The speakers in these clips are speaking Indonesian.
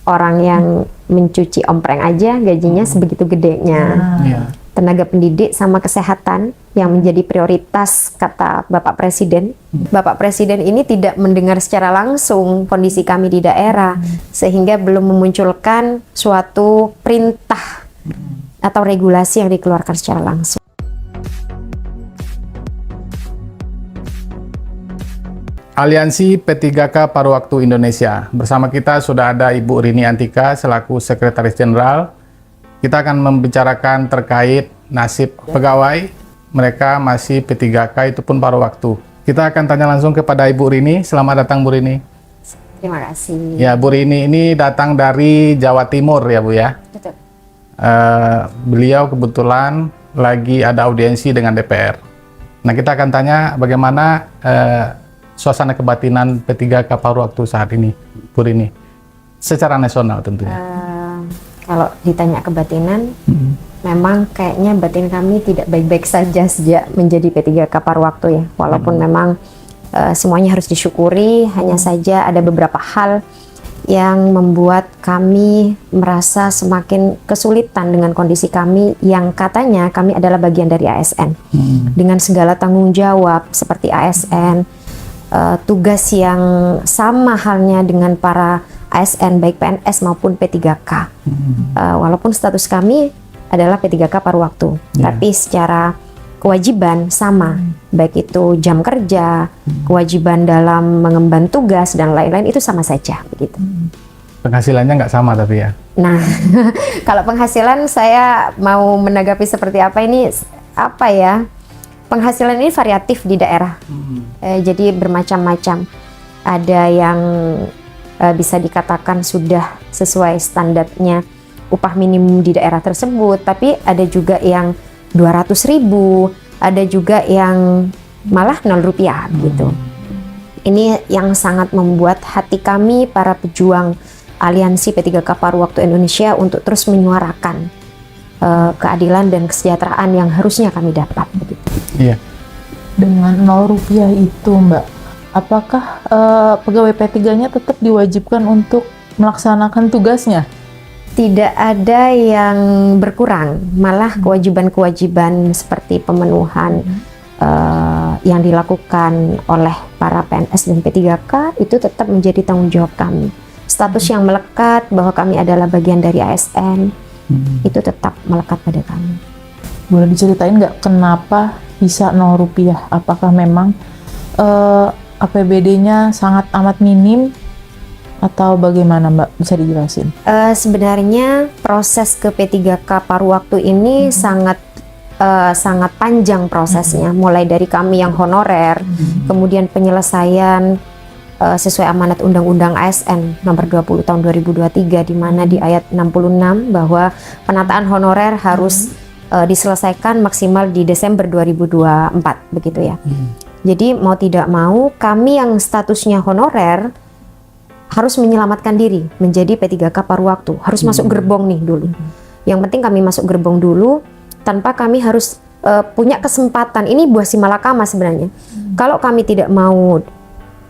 orang yang mencuci ompreng aja gajinya sebegitu gedenya. Tenaga pendidik sama kesehatan yang menjadi prioritas kata Bapak Presiden. Bapak Presiden ini tidak mendengar secara langsung kondisi kami di daerah, sehingga belum memunculkan suatu perintah atau regulasi yang dikeluarkan secara langsung. Aliansi P3K Paruh Waktu Indonesia. Bersama kita sudah ada Ibu Rini Antika selaku Sekretaris Jenderal. Kita akan membicarakan terkait nasib pegawai mereka masih P3K itu pun paruh waktu. Kita akan tanya langsung kepada Ibu Rini. Selamat datang Bu Rini. Terima kasih. Ya Bu Rini ini datang dari Jawa Timur ya Bu ya. Betul. Beliau kebetulan lagi ada audiensi dengan DPR. Nah kita akan tanya bagaimana suasana kebatinan P3K paruh waktu saat ini Bu Rini. Secara nasional tentunya. Kalau ditanya kebatinan, memang kayaknya batin kami tidak baik-baik saja sejak menjadi P3K paruh waktu ya. Walaupun memang semuanya harus disyukuri, hanya saja ada beberapa hal yang membuat kami merasa semakin kesulitan dengan kondisi kami yang katanya kami adalah bagian dari ASN. Dengan segala tanggung jawab seperti ASN, tugas yang sama halnya dengan para ASN baik PNS maupun P3K. Walaupun status kami adalah P3K paruh waktu, tapi secara kewajiban sama, baik itu jam kerja, kewajiban dalam mengemban tugas dan lain-lain itu sama saja begitu. Penghasilannya nggak sama tapi ya. Nah, kalau penghasilan saya mau menanggapi seperti apa ini apa ya? Penghasilan ini variatif di daerah, jadi bermacam-macam. Ada yang bisa dikatakan sudah sesuai standarnya upah minimum di daerah tersebut, tapi ada juga yang 200.000, ada juga yang malah 0 rupiah gitu. Ini yang sangat membuat hati kami para pejuang Aliansi P3K Paruh Waktu Indonesia untuk terus menyuarakan keadilan dan kesejahteraan yang harusnya kami dapat begitu. Iya. Dengan 0 rupiah itu Mbak, apakah pegawai P3-nya tetap diwajibkan untuk melaksanakan tugasnya? Tidak ada yang berkurang, malah kewajiban-kewajiban seperti pemenuhan yang dilakukan oleh para PNS dan P3K itu tetap menjadi tanggung jawab kami. Status yang melekat bahwa kami adalah bagian dari ASN itu tetap melekat pada kami. Boleh diceritain nggak kenapa bisa 0 rupiah? Apakah memang APBD-nya sangat amat minim atau bagaimana Mbak? Bisa dijelasin? Sebenarnya proses ke P3K paruh waktu ini sangat panjang prosesnya, mulai dari kami yang honorer, kemudian penyelesaian sesuai amanat Undang-Undang ASN nomor 20 tahun 2023 di mana di ayat 66 bahwa penataan honorer harus diselesaikan maksimal di Desember 2024 begitu ya. Jadi mau tidak mau kami yang statusnya honorer harus menyelamatkan diri menjadi P3K paruh waktu, harus masuk gerbong nih dulu. Yang penting kami masuk gerbong dulu tanpa kami harus punya kesempatan. Ini buah si malakama sebenarnya. Kalau kami tidak mau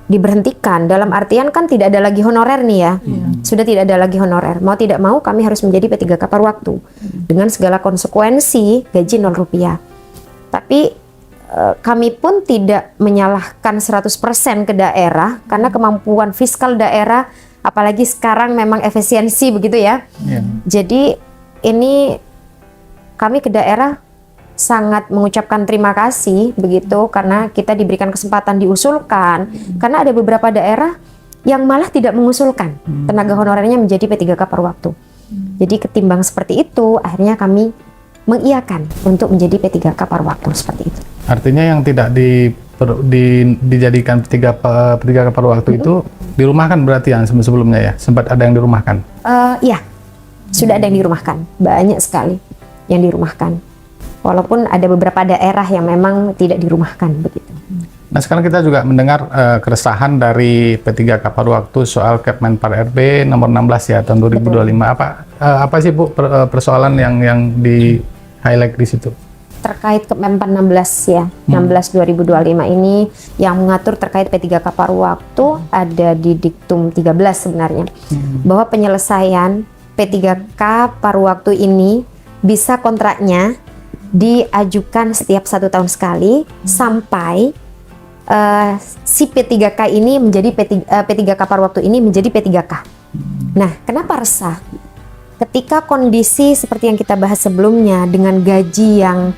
diberhentikan, dalam artian kan tidak ada lagi honorer nih ya, sudah tidak ada lagi honorer. Mau tidak mau kami harus menjadi P3K paruh waktu dengan segala konsekuensi gaji 0 rupiah. Tapi kami pun tidak menyalahkan 100% ke daerah karena kemampuan fiskal daerah, apalagi sekarang memang efisiensi begitu ya. Jadi ini kami ke daerah sangat mengucapkan terima kasih begitu karena kita diberikan kesempatan diusulkan, karena ada beberapa daerah yang malah tidak mengusulkan tenaga honorernya menjadi P3K paruh waktu. Jadi ketimbang seperti itu akhirnya kami mengiyakan untuk menjadi P3K paruh waktu seperti itu. Artinya yang tidak dijadikan P3K paruh waktu itu dirumahkan berarti yang sebelumnya ya? Sempat ada yang dirumahkan? Iya, sudah ada yang dirumahkan, banyak sekali yang dirumahkan. Walaupun ada beberapa daerah yang memang tidak dirumahkan begitu. Nah sekarang kita juga mendengar keresahan dari P3K paruh waktu soal Kepmenpar RB nomor 16 ya tahun 2025. Apa sih Bu persoalan yang di highlight di situ? terkait Kemenpan 16 ya, 16 2025 ini yang mengatur terkait P3K paruh waktu ada di Diktum 13 sebenarnya. Bahwa penyelesaian P3K paruh waktu ini bisa kontraknya diajukan setiap 1 tahun sekali sampai si P3K ini menjadi P3K paruh waktu ini menjadi P3K. Nah, kenapa resah? Ketika kondisi seperti yang kita bahas sebelumnya dengan gaji yang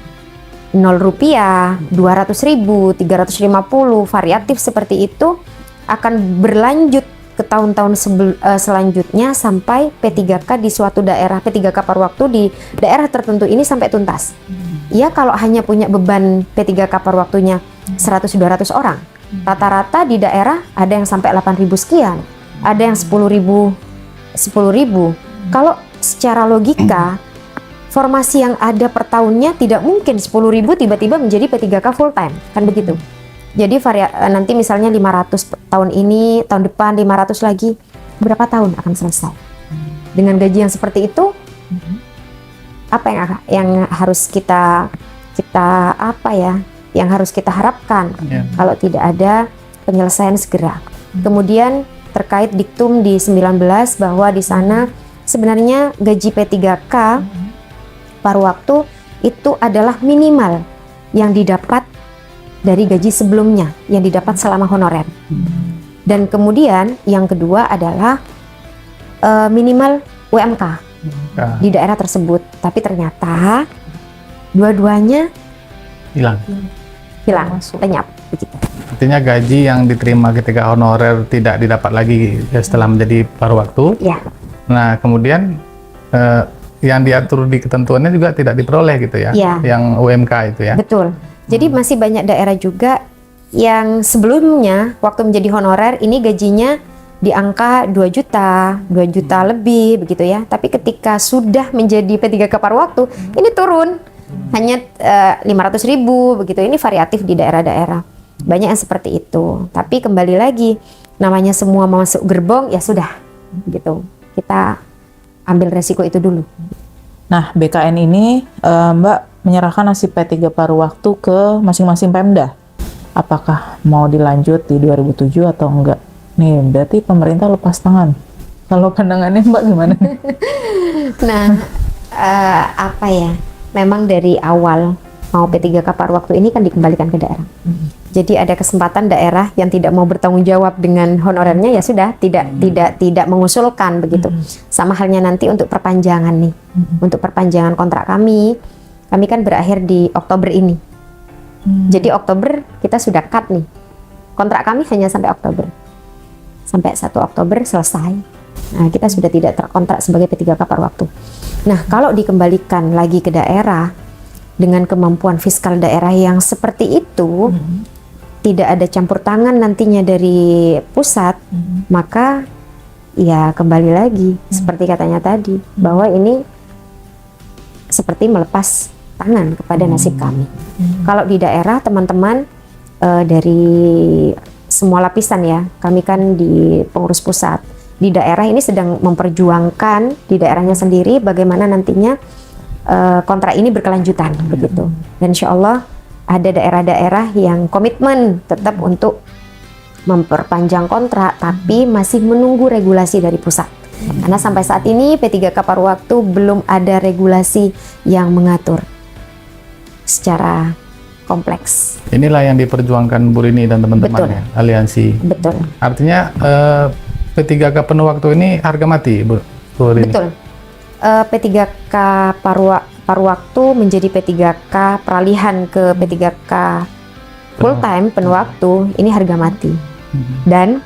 0 rupiah, 200.000, 350, variatif seperti itu akan berlanjut ke tahun-tahun selanjutnya sampai P3K di suatu daerah, P3K paruh waktu di daerah tertentu ini sampai tuntas. Ya kalau hanya punya beban P3K paruh waktunya 100-200 orang, rata-rata di daerah ada yang sampai 8.000 sekian, ada yang 10.000. Kalau secara logika formasi yang ada per tahunnya tidak mungkin 10.000 tiba-tiba menjadi P3K full time, kan begitu. Jadi nanti misalnya 500 tahun ini, tahun depan 500 lagi, berapa tahun akan selesai? Dengan gaji yang seperti itu, apa yang harus kita yang harus kita harapkan kalau tidak ada penyelesaian segera. Kemudian terkait diktum di 19 bahwa di sana sebenarnya gaji P3K paruh waktu itu adalah minimal yang didapat dari gaji sebelumnya yang didapat selama honorer. Dan kemudian yang kedua adalah minimal UMK di daerah tersebut. Tapi ternyata dua-duanya hilang, lenyap begitu. Artinya gaji yang diterima ketika honorer tidak didapat lagi setelah menjadi paruh waktu. Ya. Nah, kemudian yang diatur di ketentuannya juga tidak diperoleh gitu ya, yang UMK itu ya. Betul. Jadi masih banyak daerah juga yang sebelumnya waktu menjadi honorer ini gajinya di angka 2 juta lebih begitu ya. Tapi ketika sudah menjadi P3K paruh waktu, ini turun hanya 500.000 begitu. Ini variatif di daerah-daerah. Banyak yang seperti itu. Tapi kembali lagi, namanya semua masuk gerbong ya sudah gitu. Kita ambil resiko itu dulu. Nah, BKN ini Mbak menyerahkan nasib P3 paruh waktu ke masing-masing Pemda. Apakah mau dilanjut di 2007 atau enggak? Nih, berarti pemerintah lepas tangan. Kalau pandangannya Mbak gimana? Nah, apa ya? Memang dari awal mau P3K paruh waktu ini kan dikembalikan ke daerah. Jadi ada kesempatan daerah yang tidak mau bertanggung jawab dengan honorernya ya sudah tidak mengusulkan begitu. Sama halnya nanti untuk perpanjangan nih. Untuk perpanjangan kontrak kami kan berakhir di Oktober ini. Jadi Oktober kita sudah cut nih. Kontrak kami hanya sampai Oktober. Sampai 1 Oktober selesai. Nah, kita sudah tidak terkontrak sebagai P3K paruh waktu. Nah, kalau dikembalikan lagi ke daerah dengan kemampuan fiskal daerah yang seperti itu, tidak ada campur tangan nantinya dari pusat, maka ya kembali lagi seperti katanya tadi, bahwa ini seperti melepas tangan kepada nasib kami. Kalau di daerah teman-teman dari semua lapisan ya, kami kan di pengurus pusat, di daerah ini sedang memperjuangkan di daerahnya sendiri bagaimana nantinya kontrak ini berkelanjutan begitu. Dan insya Allah ada daerah-daerah yang komitmen tetap untuk memperpanjang kontrak, tapi masih menunggu regulasi dari pusat. Karena sampai saat ini P3K paruh waktu belum ada regulasi yang mengatur secara kompleks. Inilah yang diperjuangkan Bu Rini dan teman-teman ya, aliansi. Betul. Artinya P3K penuh waktu ini harga mati, Bu Rini. Betul. P3K paruh waktu menjadi P3K peralihan ke P3K full time penuh waktu, ini harga mati. Dan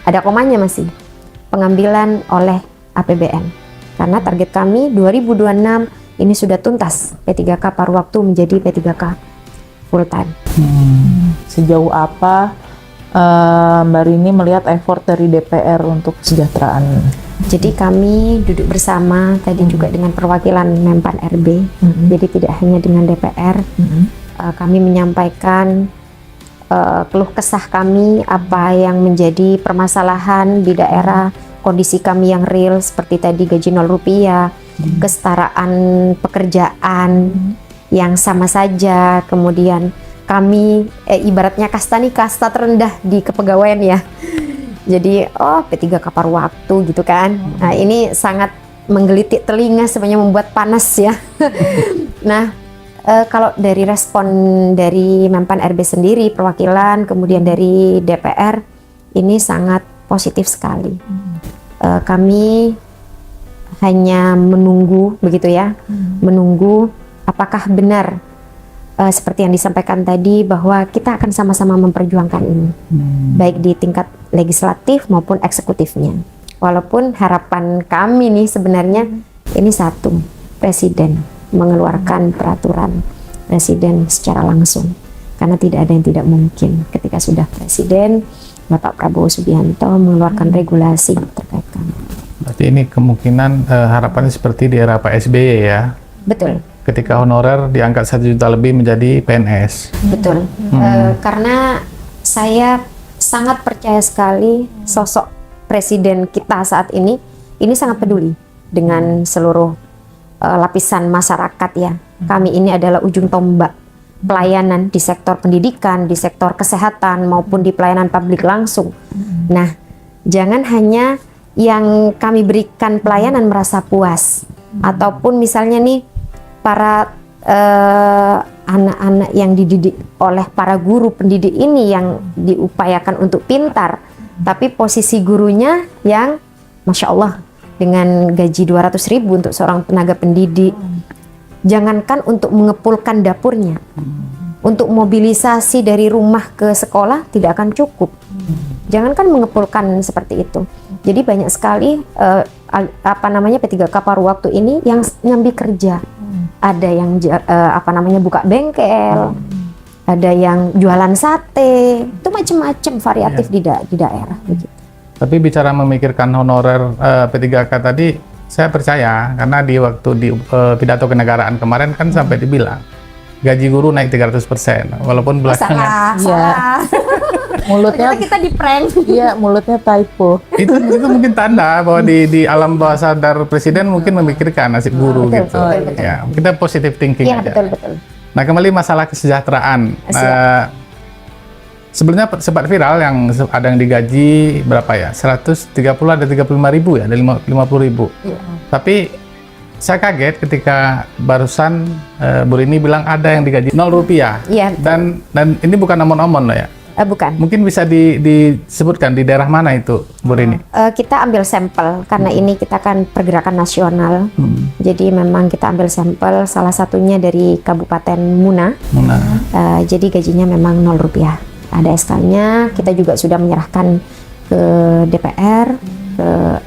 ada komanya masih, pengambilan oleh APBN. Karena target kami 2026 ini sudah tuntas P3K paruh waktu menjadi P3K full time. Sejauh apa Mbak Rini melihat effort dari DPR untuk kesejahteraan? Jadi kami duduk bersama tadi juga dengan perwakilan Menpan RB. Jadi tidak hanya dengan DPR. Kami menyampaikan keluh kesah kami, apa yang menjadi permasalahan di daerah, kondisi kami yang real seperti tadi gaji 0 rupiah, kesetaraan pekerjaan yang sama saja. Kemudian kami ibaratnya kasta nih, kasta terendah di kepegawaian ya. Jadi P3K paruh waktu gitu kan. Nah ini sangat menggelitik telinga, sebenarnya membuat panas ya. Nah kalau dari respon dari Menpan RB sendiri, perwakilan, kemudian dari DPR, ini sangat positif sekali. Kami hanya menunggu begitu ya, menunggu apakah benar seperti yang disampaikan tadi bahwa kita akan sama-sama memperjuangkan ini, baik di tingkat legislatif maupun eksekutifnya. Walaupun harapan kami nih sebenarnya ini satu, Presiden mengeluarkan peraturan, Presiden secara langsung, karena tidak ada yang tidak mungkin ketika sudah Presiden Bapak Prabowo Subianto mengeluarkan regulasi terkait kami. Berarti ini kemungkinan harapannya seperti di era Pak SBY ya. Betul. Ketika honorer diangkat 1 juta lebih menjadi PNS. Betul. Karena saya sangat percaya sekali sosok Presiden kita saat ini sangat peduli dengan seluruh lapisan masyarakat ya. Kami ini adalah ujung tombak pelayanan di sektor pendidikan, di sektor kesehatan maupun di pelayanan publik langsung. Nah, jangan hanya yang kami berikan pelayanan merasa puas, ataupun misalnya nih para anak-anak yang dididik oleh para guru pendidik ini yang diupayakan untuk pintar, tapi posisi gurunya yang Masya Allah dengan gaji 200.000 untuk seorang tenaga pendidik. Jangankan untuk mengepulkan dapurnya, untuk mobilisasi dari rumah ke sekolah tidak akan cukup. Jangankan mengepulkan seperti itu. Jadi banyak sekali P3K paruh waktu ini yang nyambi kerja. Ada yang buka bengkel, ada yang jualan sate, itu macam-macam variatif di daerah begitu. Tapi bicara memikirkan honorer P3K tadi, saya percaya karena di waktu di pidato kenegaraan kemarin kan sampai dibilang gaji guru naik 300%, walaupun belakangan Salah. Mulutnya kita di prank. iya, mulutnya typo. itu mungkin tanda bahwa di alam bawah sadar Presiden mungkin memikirkan nasib guru Betul, gitu. betul. Ya, kita positive thinking Iya, aja. betul. Nah, kembali masalah kesejahteraan. Sebenarnya sempat viral yang ada yang digaji berapa ya? 130, ada 35.000 ya, ada 50.000. Iya. Tapi saya kaget ketika barusan Bu Rini bilang ada yang digaji 0 rupiah. Iya, betul. Dan ini bukan omon-omon loh ya. Bukan. Mungkin bisa disebutkan di daerah mana itu, Bu Rini? Kita ambil sampel karena ini kita kan pergerakan nasional. Jadi memang kita ambil sampel, salah satunya dari Kabupaten Muna. Jadi gajinya memang 0 rupiah. Ada SK-nya, kita juga sudah menyerahkan ke DPR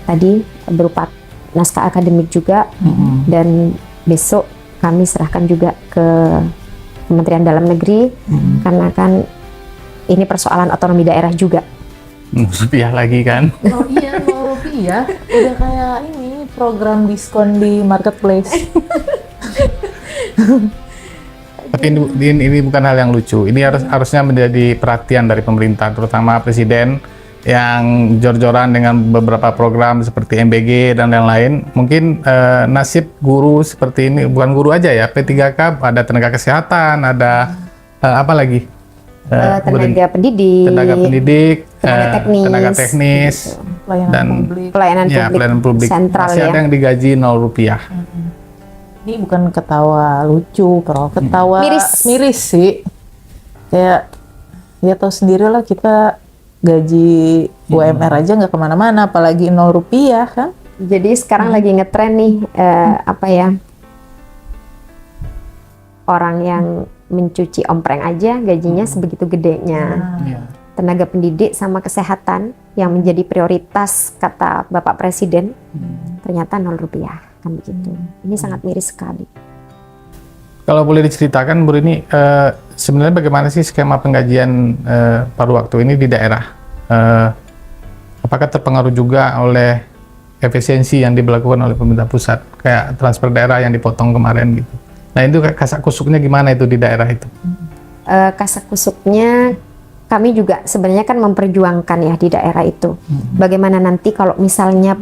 tadi berupa naskah akademik juga. Dan besok kami serahkan juga ke Kementerian Dalam Negeri karena kan ini persoalan otonomi daerah juga. Rupiah lagi kan? Oh iya, 0 rupiah. Udah kayak ini program diskon di marketplace. Tapi ini bukan hal yang lucu. Ini harusnya menjadi perhatian dari pemerintah, terutama Presiden yang jor-joran dengan beberapa program seperti MBG dan lain-lain. Mungkin nasib guru seperti ini, bukan guru aja ya, P3K, ada tenaga kesehatan, ada apa lagi? Tenaga pendidik, tenaga teknis, pelayanan publik sentral masih ya. ada yang digaji 0 rupiah. Ini bukan ketawa lucu, Prof. Ketawa miris sih. Kayak ya tahu sendirilah kita gaji UMR aja nggak kemana-mana, apalagi 0 rupiah kan. Jadi sekarang lagi ngetren nih orang yang mencuci ompreng aja gajinya sebegitu gedenya. Tenaga pendidik sama kesehatan yang menjadi prioritas kata Bapak Presiden ternyata 0 rupiah kan begitu. Ini sangat miris sekali. Kalau boleh diceritakan Bu Rini, sebenarnya bagaimana sih skema penggajian paruh waktu ini di daerah? Apakah terpengaruh juga oleh efisiensi yang diberlakukan oleh pemerintah pusat, kayak transfer daerah yang dipotong kemarin gitu? Nah itu kasak kusuknya gimana itu di daerah itu? Kasak kusuknya kami juga sebenarnya kan memperjuangkan ya di daerah itu. Bagaimana nanti kalau misalnya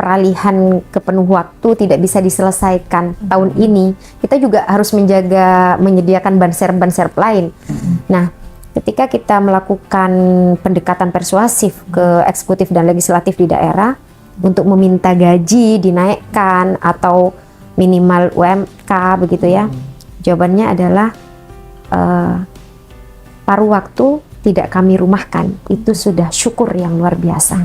peralihan ke penuh waktu tidak bisa diselesaikan tahun ini, kita juga harus menyediakan ban-serep lain. Nah, ketika kita melakukan pendekatan persuasif ke eksekutif dan legislatif di daerah untuk meminta gaji dinaikkan atau minimal UMK begitu ya, jawabannya adalah paruh waktu tidak kami rumahkan. Itu sudah syukur yang luar biasa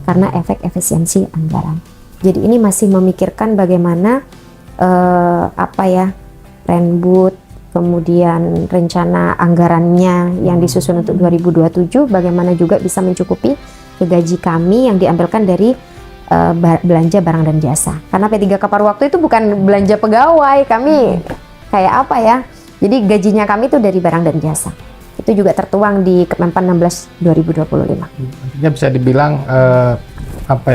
karena efek efisiensi anggaran. Jadi ini masih memikirkan bagaimana Renbud, kemudian rencana anggarannya yang disusun untuk 2027, bagaimana juga bisa mencukupi gaji kami yang diambilkan dari belanja barang dan jasa. Karena P3K paruh waktu itu bukan belanja pegawai, kami kayak apa ya? Jadi gajinya kami itu dari barang dan jasa. Itu juga tertuang di Kemenpan 16 2025. Artinya bisa dibilang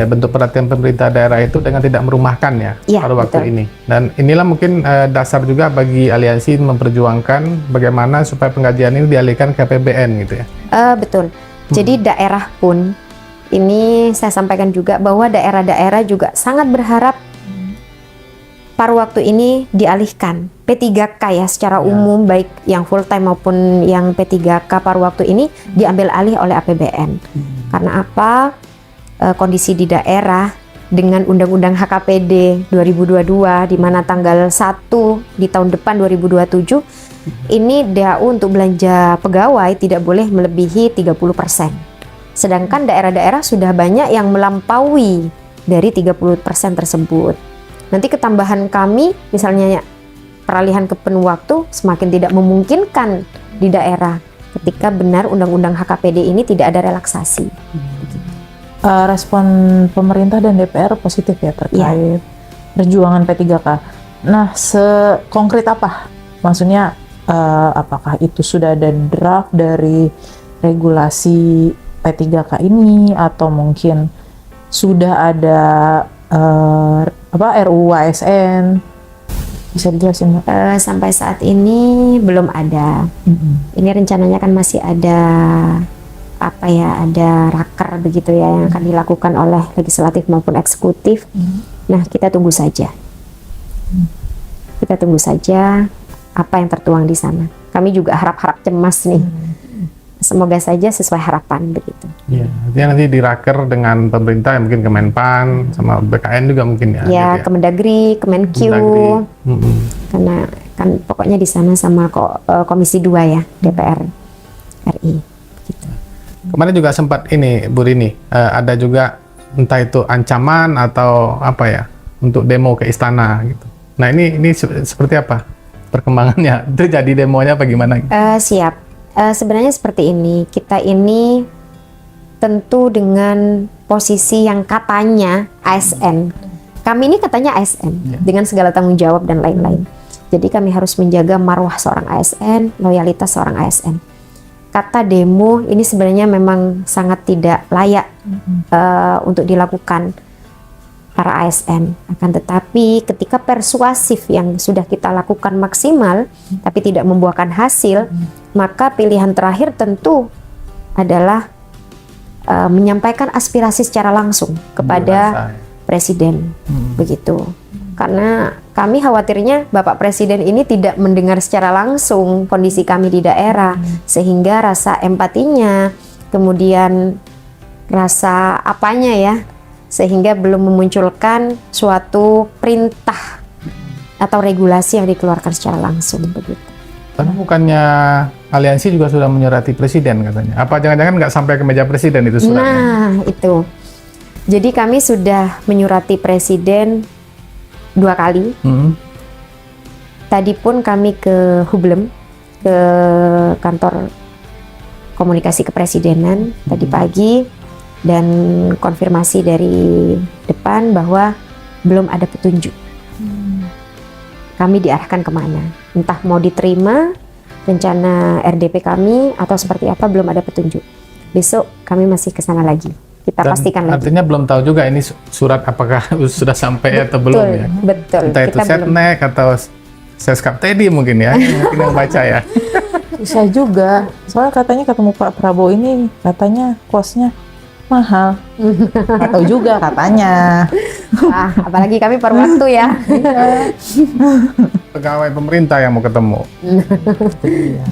bentuk perhatian pemerintah daerah itu dengan tidak merumahkan ya, pada waktu ini. Dan inilah mungkin dasar juga bagi aliansi memperjuangkan bagaimana supaya penggajian ini dialihkan ke APBN gitu ya. Betul. Jadi daerah pun ini saya sampaikan juga bahwa daerah-daerah juga sangat berharap paruh waktu ini dialihkan. P3K ya secara umum, baik yang full time maupun yang P3K paruh waktu ini diambil alih oleh APBN. Karena apa? Kondisi di daerah dengan Undang-Undang HKPD 2022 di mana tanggal 1 di tahun depan 2027 ini DAU untuk belanja pegawai tidak boleh melebihi 30%. Sedangkan daerah-daerah sudah banyak yang melampaui dari 30% tersebut. Nanti ketambahan kami, misalnya peralihan ke penuh waktu, semakin tidak memungkinkan di daerah ketika benar Undang-Undang HKPD ini tidak ada relaksasi. Respon pemerintah dan DPR positif ya terkait perjuangan P3K. Nah, sekonkret apa? Maksudnya, apakah itu sudah ada draft dari regulasi P3K ini, atau mungkin sudah ada RUU ASN, bisa dijelasin Mbak? Sampai saat ini belum ada. Ini rencananya kan masih ada ada raker begitu ya yang akan dilakukan oleh legislatif maupun eksekutif. Nah, kita tunggu saja. Kita tunggu saja apa yang tertuang di sana. Kami juga harap-harap cemas nih. Semoga saja sesuai harapan begitu. Iya, artinya nanti di raker dengan pemerintah yang mungkin Kemenpan sama BKN juga mungkin ya. Ya, gitu ya. Kemendagri, Kemenq. Karena kan pokoknya di sana sama Komisi 2 ya, DPR RI. Gitu. Kemarin juga sempat ini Bu Rini, ada juga entah itu ancaman atau apa ya untuk demo ke istana gitu. Nah ini seperti apa perkembangannya? Itu jadi demonya apa gimana? Siap. Sebenarnya seperti ini, kita ini tentu dengan posisi yang katanya ASN. Kami ini katanya ASN dengan segala tanggung jawab dan lain-lain. Jadi kami harus menjaga marwah seorang ASN, loyalitas seorang ASN. Kata demo ini sebenarnya memang sangat tidak layak untuk dilakukan para ASN. Akan tetapi ketika persuasif yang sudah kita lakukan maksimal tapi tidak membuahkan hasil, maka pilihan terakhir tentu adalah menyampaikan aspirasi secara langsung kepada Presiden. Begitu. Karena kami khawatirnya Bapak Presiden ini tidak mendengar secara langsung kondisi kami di daerah, sehingga rasa empatinya, kemudian rasa apanya ya, sehingga belum memunculkan suatu perintah atau regulasi yang dikeluarkan secara langsung begitu. Karena bukannya aliansi juga sudah menyurati Presiden katanya. Apa jangan-jangan nggak sampai ke meja Presiden itu suratnya? Nah itu. Jadi kami sudah menyurati Presiden 2 kali. Tadi pun kami ke Hublem, ke kantor komunikasi kepresidenan tadi pagi, dan konfirmasi dari depan bahwa belum ada petunjuk. Kami diarahkan kemana? Entah mau diterima rencana RDP kami atau seperti apa, belum ada petunjuk. Besok kami masih ke sana lagi. Kita pastikan lagi. Artinya belum tahu juga ini surat apakah sudah sampai atau belum ya? Betul. Entah itu Setnek atau Seskap Teddy mungkin ya, mungkin yang baca ya. Bisa juga, soalnya katanya ketemu Pak Prabowo ini katanya kosnya mahal. Nggak tahu juga katanya. Wah, apalagi kami paruh waktu ya. Pegawai pemerintah yang mau ketemu. Iya.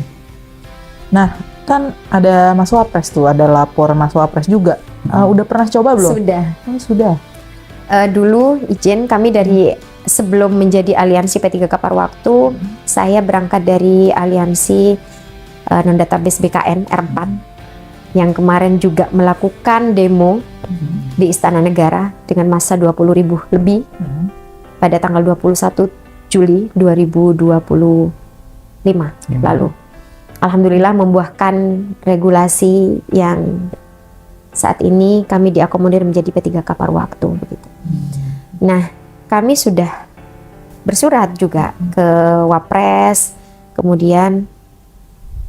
Nah, kan ada Mas Wapres tuh, ada laporan Mas Wapres juga. Udah pernah coba belum? Sudah. Oh, sudah. Dulu izin kami dari sebelum menjadi aliansi P3K Paruh Waktu, saya berangkat dari aliansi non-database BKN R4 yang kemarin juga melakukan demo di Istana Negara dengan massa 20.000 lebih pada tanggal 21 Juli 2025 lalu. Alhamdulillah membuahkan regulasi yang saat ini kami diakomodir menjadi P3K Paruh Waktu begitu. Nah, kami sudah bersurat juga ke Wapres, kemudian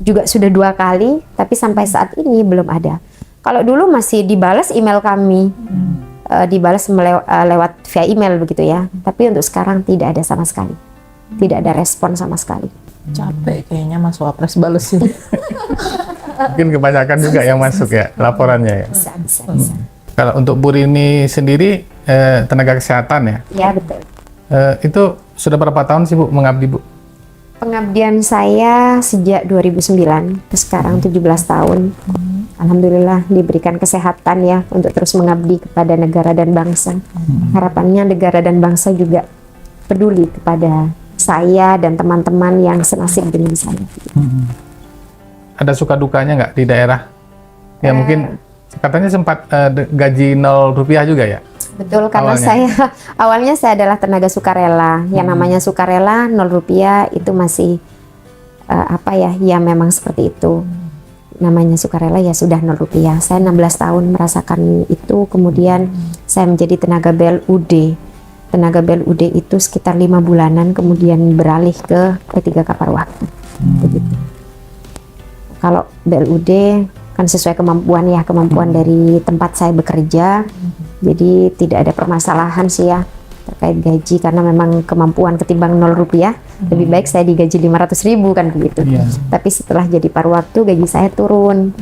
juga sudah 2 kali, tapi sampai saat ini belum ada. Kalau dulu masih dibalas email kami, dibalas lewat via email begitu ya. Tapi untuk sekarang tidak ada sama sekali, tidak ada respon sama sekali. Capek kayaknya Mas Wapres balesin. Mungkin kebanyakan juga yang masuk ya laporannya ya. Bisa. Kalau untuk Bu Rini sendiri tenaga kesehatan ya, Ya betul. itu sudah berapa tahun sih Bu mengabdi Bu? Pengabdian saya sejak 2009 ke sekarang 17 tahun. Alhamdulillah diberikan kesehatan ya untuk terus mengabdi kepada negara dan bangsa. Harapannya negara dan bangsa juga peduli kepada saya dan teman-teman yang senasib dengan saya. Ada suka dukanya nggak di daerah? Ya mungkin katanya sempat gaji 0 rupiah juga ya? Betul, karena Awalnya. awalnya saya adalah tenaga sukarela. Yang namanya sukarela 0 rupiah itu masih apa ya? Ya memang seperti itu. Namanya sukarela ya sudah 0 rupiah. Saya 16 tahun merasakan itu, kemudian saya menjadi tenaga BLUD. Tenaga BLUD itu sekitar 5 bulanan, kemudian beralih ke P3K Paruh Waktu. Begitu. Kalau BLUD kan sesuai kemampuan dari tempat saya bekerja. Jadi tidak ada permasalahan sih ya terkait gaji, karena memang kemampuan ketimbang 0 rupiah, lebih baik saya digaji 500.000 kan begitu. Tapi setelah jadi paruh waktu gaji saya turun.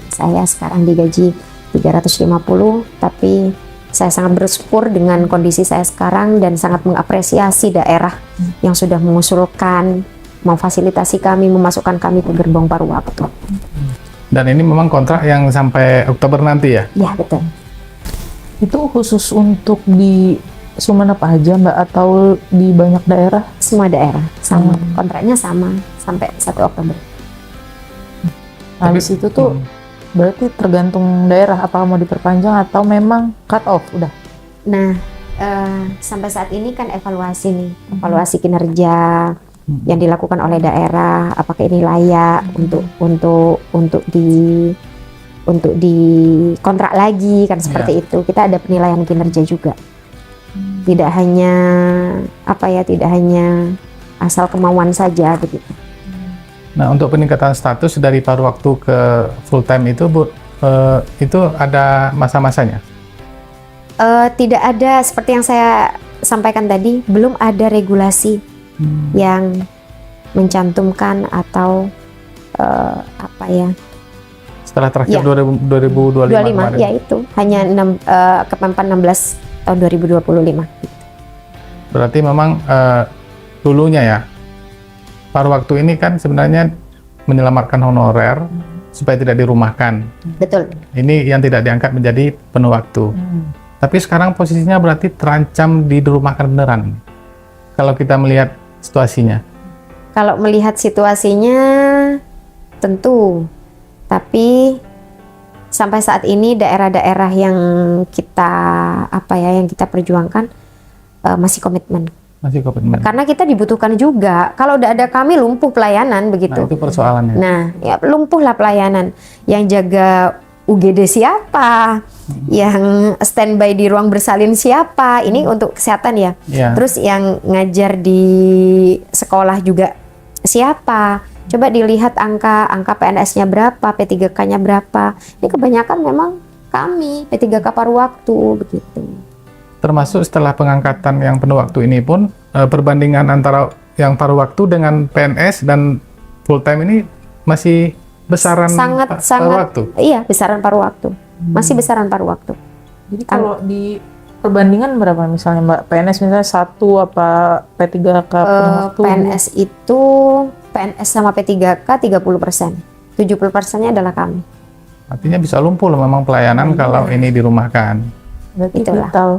Saya sekarang digaji 350, tapi saya sangat bersyukur dengan kondisi saya sekarang dan sangat mengapresiasi daerah yang sudah mengusulkan, memfasilitasi kami, memasukkan kami ke gerbong paruh waktu. Dan ini memang kontrak yang sampai Oktober nanti ya? Ya betul. Itu khusus untuk di Sumeneb aja Mbak atau di banyak daerah? Semua daerah sama, kontraknya sama sampai 1 Oktober. Habis itu tuh berarti tergantung daerah apakah mau diperpanjang atau memang cut off udah. Nah, sampai saat ini kan evaluasi nih, evaluasi kinerja yang dilakukan oleh daerah, apakah ini layak untuk di kontrak lagi kan seperti itu. Kita ada penilaian kinerja juga. Tidak hanya tidak hanya asal kemauan saja begitu. Nah, untuk peningkatan status dari paruh waktu ke full time itu Bu, itu ada masa-masanya? Tidak ada, seperti yang saya sampaikan tadi, belum ada regulasi yang mencantumkan atau Setelah terakhir Ya. 2025 kemarin. ya itu hanya Kepempan 16 tahun 2025. Berarti memang dulunya ya, paruh waktu ini kan sebenarnya menyelamatkan honorer supaya tidak dirumahkan. Betul. Ini yang tidak diangkat menjadi penuh waktu. Tapi sekarang posisinya berarti terancam dirumahkan beneran. Kalau kita melihat situasinya. Kalau melihat situasinya tentu, tapi sampai saat ini daerah-daerah yang kita perjuangkan masih komitmen. Masih komitmen. Karena kita dibutuhkan juga. Kalau udah ada kami lumpuh pelayanan begitu. Nah, itu persoalannya. Nah, ya lumpuhlah pelayanan. Yang jaga UGD siapa? Yang standby di ruang bersalin siapa? Ini untuk kesehatan ya. Ya. Terus yang ngajar di sekolah juga siapa? Coba dilihat angka PNS-nya berapa, P3K-nya berapa. Ini kebanyakan memang kami, P3K paruh waktu begitu. Termasuk setelah pengangkatan yang penuh waktu ini pun perbandingan antara yang paruh waktu dengan PNS dan full time ini masih besaran paruh waktu. Iya, besaran paruh waktu. masih besaran paruh waktu. Jadi kalau di perbandingan berapa misalnya Mbak? PNS misalnya 1 apa P3K penuh waktu? PNS sama P3K 30%. 70%-nya adalah kami. Artinya bisa lumpuh loh memang pelayanan kalau ini dirumahkan. Berarti Itulah. vital.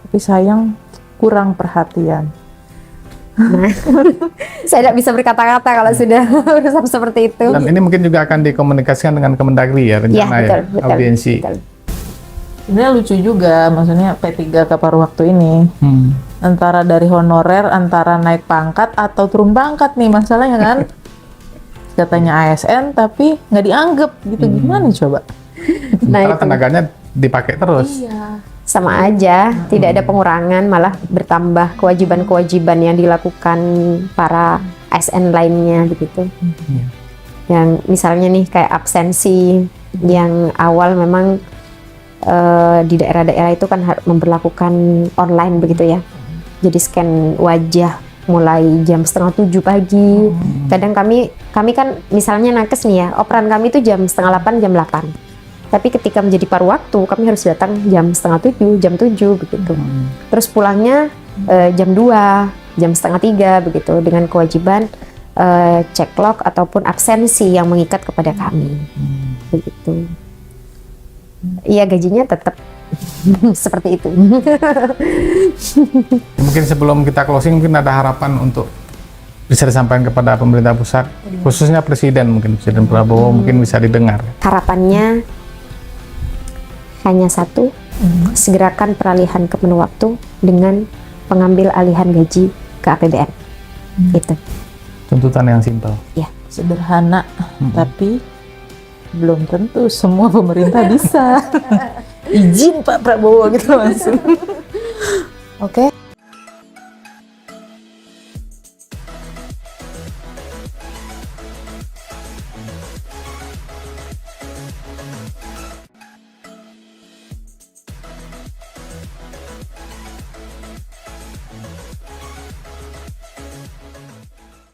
Tapi sayang kurang perhatian. Nah, saya tidak bisa berkata-kata kalau sudah urusan seperti itu. Dan ini mungkin juga akan dikomunikasikan dengan Kemendagri ya, rencana betul, ya, audiensi. betul. Sebenarnya lucu juga, maksudnya P3K paruh waktu ini antara dari honorer, antara naik pangkat atau turun pangkat nih masalahnya kan. Katanya ASN tapi nggak dianggap gitu, gimana coba? Karena itu. tenaganya dipakai terus. Iya. Sama aja, tidak ada pengurangan, malah bertambah kewajiban-kewajiban yang dilakukan para ASN lainnya begitu. Yang misalnya nih kayak absensi yang awal memang di daerah-daerah itu kan memberlakukan online begitu ya. Jadi scan wajah mulai jam 6:30 pagi. Kadang kami kan misalnya nakes nih ya, operan kami itu jam 6:30, jam 8. Tapi ketika menjadi paruh waktu, kami harus datang jam 6:30, jam 7 begitu. Terus pulangnya jam 2, jam 2:30 begitu, dengan kewajiban cek log ataupun absensi yang mengikat kepada kami. Begitu. Iya, gajinya tetap seperti itu. Mungkin sebelum kita closing, mungkin ada harapan untuk bisa disampaikan kepada pemerintah pusat, khususnya Presiden, mungkin Presiden Prabowo mungkin bisa didengar. Harapannya hanya satu, segerakan peralihan ke penuh waktu dengan pengambil alihan gaji ke APBN. Itu. Tuntutan yang simpel. Ya. Sederhana, tapi belum tentu semua pemerintah bisa. Izin Pak Prabowo gitu langsung. Oke.